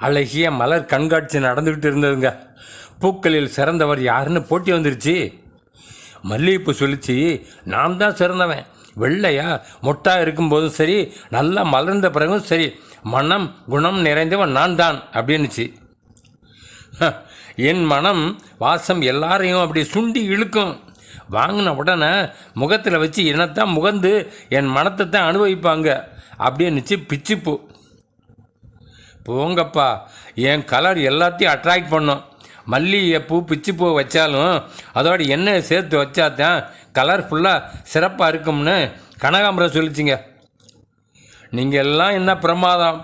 அழகிய மலர் கண்காட்சி நடந்துக்கிட்டு இருந்ததுங்க. பூக்களில் சிறந்தவர் யாருன்னு போட்டி வந்துருச்சு. மல்லிகைப்பூ சொல்லிச்சு, நான் தான் சிறந்தவன். வெள்ளையா மொட்டா இருக்கும்போதும் சரி, நல்லா மலர்ந்த பிறகும் சரி, மனம் குணம் நிறைந்தவன் நான் தான் அப்படின்னுச்சு. என் மனம் வாசம் எல்லாரையும் அப்படி சுண்டி இழுக்கும். வாங்கின உடனே முகத்தில் வச்சு என்னத்தான் முகந்து என் மனத்தை தான் அனுபவிப்பாங்க அப்படின்னுச்சு பிச்சிப்பூ. போங்கப்பா, என் கலர் எல்லாத்தையும் அட்ராக்ட் பண்ணும். மல்லிகைப்பூ பிச்சிப்பூ வச்சாலும் அதோட எண்ணெயை சேர்த்து வச்சா தான் கலர்ஃபுல்லாக சிறப்பாக இருக்கும்னு கனகாம்பரம் சொல்லிச்சிங்க. நீங்கள் எல்லாம் என்ன பிரமாதம்!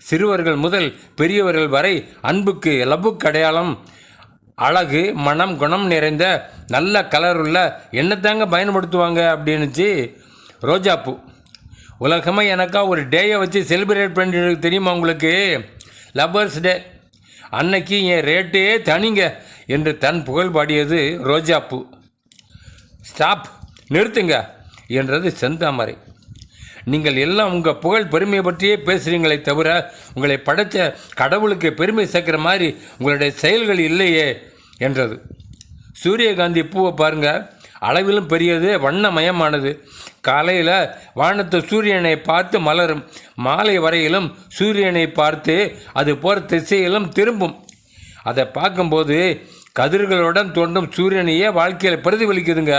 சிறுவர்கள் முதல் பெரியவர்கள் வரை அன்புக்கு லவ்வுக்கு அடையாளம் அழகு மனம் குணம் நிறைந்த நல்ல கலர் உள்ள எண்ணத்தாங்க பயன்படுத்துவாங்க அப்படின்னுச்சு ரோஜாப்பூ. உலகமாக எனக்கா ஒரு டேயை வச்சு செலிப்ரேட் பண்ணிட்டு தெரியுமா உங்களுக்கு? லவ்வர்ஸ் டே அன்னைக்கு என் ரேட்டே தனிங்க என்று தன் புகழ் பாடியது ரோஜாப்பூ. ஸ்டாப், நிறுத்துங்க என்றது செந்தாமரை. நீங்கள் எல்லாம் உங்கள் புகழ் பெருமையை பற்றியே பேசுகிறீங்களே தவிர உங்களை படைத்த கடவுளுக்கு பெருமை சேர்க்குற மாதிரி உங்களுடைய செயல்கள் இல்லையே என்றது. சூரியகாந்தி பூவை பாருங்கள், அளவிலும் பெரியது, வண்ணமயமானது. காலையில் வானத்து சூரியனை பார்த்து மலரும், மாலை வரையிலும் சூரியனை பார்த்து அது போகிற திசையிலும் திரும்பும். அதை பார்க்கும்போது கதிர்களுடன் தோன்றும் சூரியனையே வாழ்க்கையில் பிரதிபலிக்குதுங்க.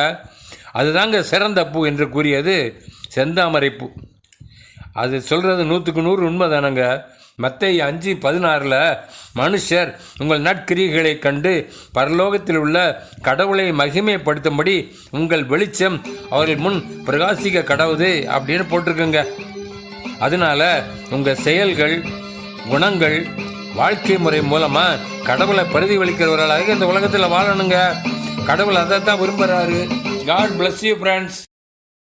அதுதாங்க சிறந்த பூ என்று கூறியது செந்தாமரை பூ. அது சொல்கிறது 100க்கு 100 உண்மைதானங்க. மத்தேயு 5:16 மனுஷர் உங்கள் நற்கிரியைகளை கண்டு பரலோகத்தில் உள்ள கடவுளை மகிமைப்படுத்தும்படி உங்கள் வெளிச்சம் அவர்கள் முன் பிரகாசிக்க கடவுது அப்படின்னு போட்டிருக்குங்க. அதனால உங்கள் செயல்கள் குணங்கள் வாழ்க்கை முறை மூலமாக கடவுளை பிரதிபலிக்கிறவர்களாக இந்த உலகத்தில் வாழணுங்க. கடவுள் அதை தான் விரும்புகிறாரு. God bless you friends.